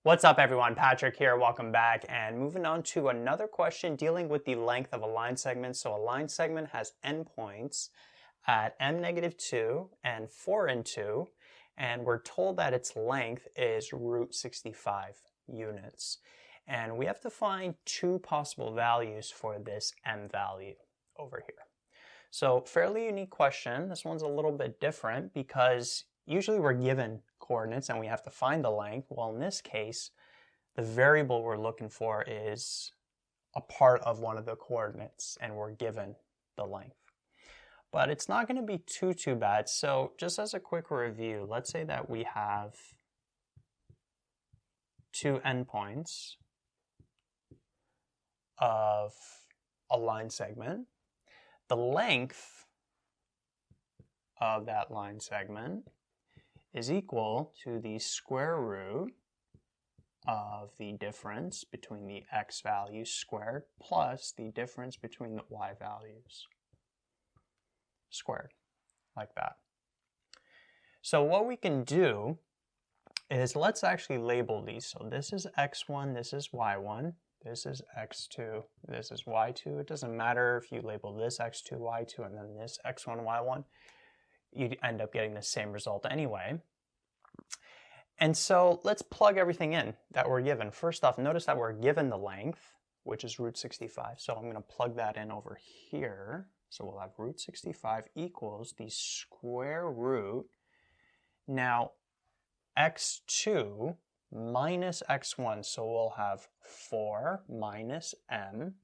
What's up everyone, Patrick here, welcome back, and moving on to another question dealing with the length of a line segment. So a line segment has endpoints at m-2 and 4 and 2, and we're told that its length is root 65 units. And we have to find two possible values for this m value over here. So fairly unique question. This one's a little bit different because usually we're given coordinates and we have to find the length. Well, in this case, the variable we're looking for is a part of one of the coordinates and we're given the length. But it's not going to be too bad. So just as a quick review, let's say that we have two endpoints of a line segment. The length of that line segment is equal to the square root of the difference between the x values squared plus the difference between the y values squared, like that. So what we can do is let's actually label these. So this is x1, this is y1, this is x2, this is y2. It doesn't matter if you label this x2, y2, and then this x1, y1. You end up getting the same result anyway. And so let's plug everything in that we're given. First off, notice that we're given the length, which is root 65. So I'm going to plug that in over here. So we'll have root 65 equals the square root. Now, x2 minus x1. So we'll have 4 minus m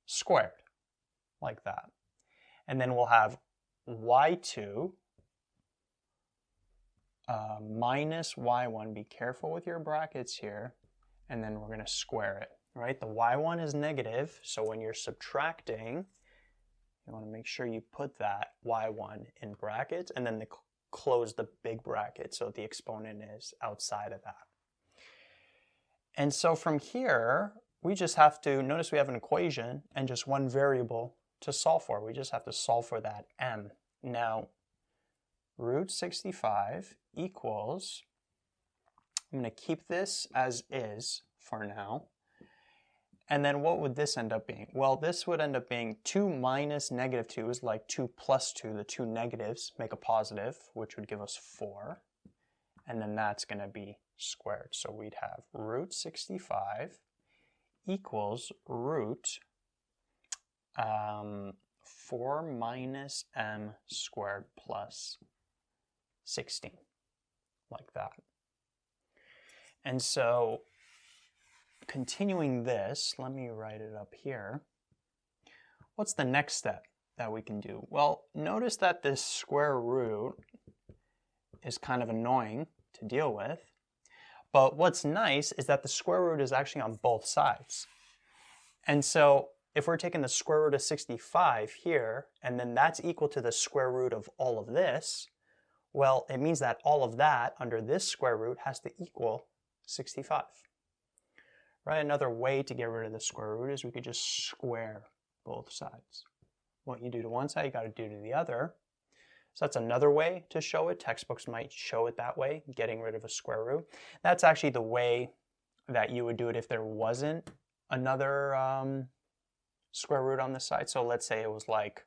squared, like that. And then we'll have y2 minus y1. Be careful with your brackets here. And then we're going to square it, right? The y1 is negative, so when you're subtracting, you want to make sure you put that y1 in brackets and then close the big bracket so the exponent is outside of that. And so from here, we just have to, notice we have an equation and just one variable to solve for. We just have to solve for that m. Now, root 65 equals, I'm going to keep this as is for now. And then what would this end up being? Well, this would end up being 2 minus negative 2 is like 2 plus 2. The two negatives make a positive, which would give us 4. And then that's going to be squared. So we'd have root 65 equals root 4 minus m squared plus 16, like that. And so continuing this, let me write it up here. What's the next step that we can do? Well, notice that this square root is kind of annoying to deal with, but what's nice is that the square root is actually on both sides. And so if we're taking the square root of 65 here, and then that's equal to the square root of all of this, well, it means that all of that under this square root has to equal 65. Right? Another way to get rid of the square root is we could just square both sides. What you do to one side, you got to do to the other. So that's another way to show it. Textbooks might show it that way, getting rid of a square root. That's actually the way that you would do it if there wasn't another square root on the side. So let's say it was like,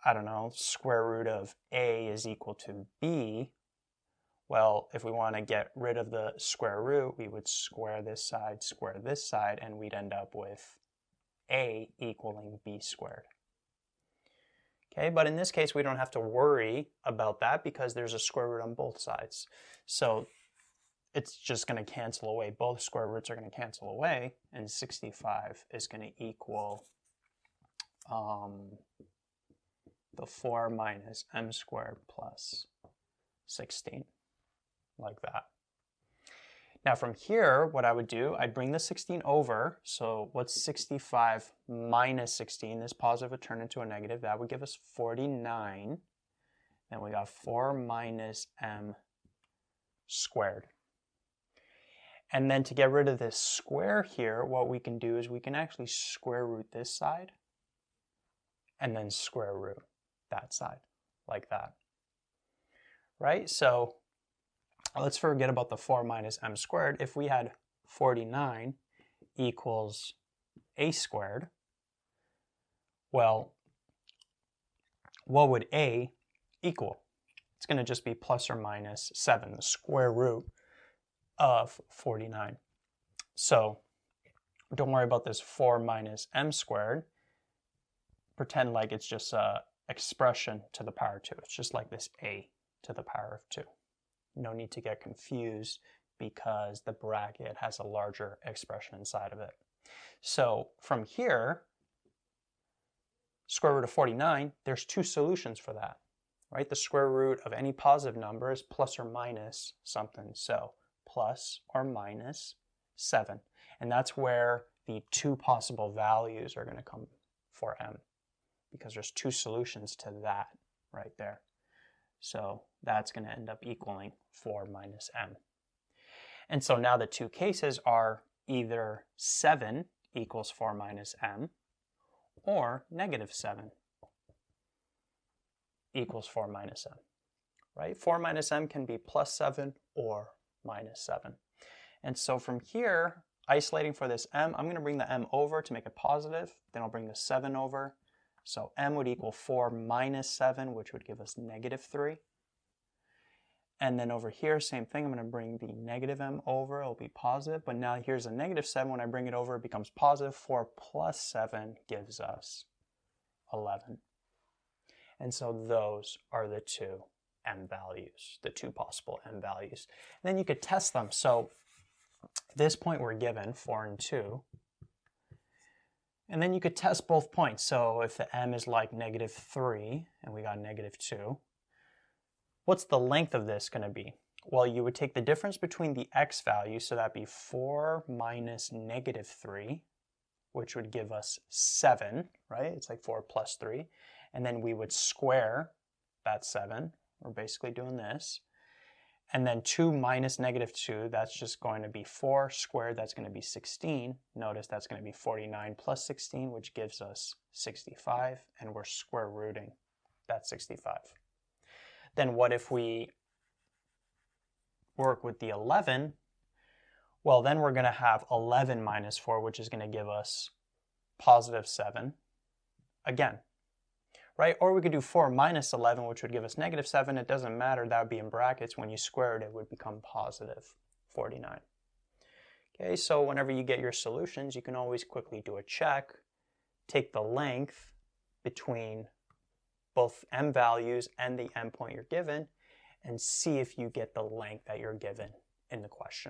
I don't know, square root of a is equal to b. Well, if we want to get rid of the square root, we would square this side, and we'd end up with a equaling b squared. Okay, but in this case, we don't have to worry about that because there's a square root on both sides. So it's just going to cancel away. Both square roots are going to cancel away, and 65 is going to equal the 4 minus m squared plus 16, like that. Now from here, what I would do, I'd bring the 16 over. So what's 65 minus 16? This positive would turn into a negative. That would give us 49. Then we got 4 minus m squared. And then to get rid of this square here, what we can do is we can actually square root this side and then square root that side, like that. Right? So let's forget about the 4 minus m squared. If we had 49 equals a squared, well, what would a equal? It's going to just be plus or minus 7, the square root of 49. So don't worry about this 4 minus m squared. Pretend like it's just an expression to the power of 2. It's just like this a to the power of 2. No need to get confused because the bracket has a larger expression inside of it. So from here, square root of 49, there's two solutions for that, right? The square root of any positive number is plus or minus something. So plus or minus 7. And that's where the two possible values are going to come for m, because there's two solutions to that right there. So that's going to end up equaling 4 minus m. And so now the two cases are either 7 equals 4 minus m, or negative 7 equals 4 minus m, right? 4 minus m can be plus 7 or minus 7. And so from here, isolating for this m, I'm going to bring the m over to make it positive. Then I'll bring the 7 over. So m would equal 4 minus 7, which would give us negative 3. And then over here, same thing. I'm going to bring the negative m over. It'll be positive. But now here's a negative 7. When I bring it over, it becomes positive. 4 plus 7 gives us 11. And so those are the two m values, the two possible m values. And then you could test them. So at this point, we're given 4 and 2. And then you could test both points. So if the m is like negative 3 and we got negative 2, what's the length of this going to be? Well, you would take the difference between the x value, so that'd be 4 minus negative 3, which would give us 7, right? It's like 4 plus 3. And then we would square that 7. We're basically doing this. And then 2 minus negative 2, that's just going to be 4 squared, that's going to be 16. Notice that's going to be 49 plus 16, which gives us 65, and we're square rooting that 65. Then what if we work with the 11? Well, then we're going to have 11 minus 4, which is going to give us positive 7 again, right? Or we could do 4 minus 11, which would give us negative 7. It doesn't matter. That would be in brackets. When you square it, it would become positive 49. Okay, so whenever you get your solutions, you can always quickly do a check. Take the length between both m values and the m point you're given, and see if you get the length that you're given in the question.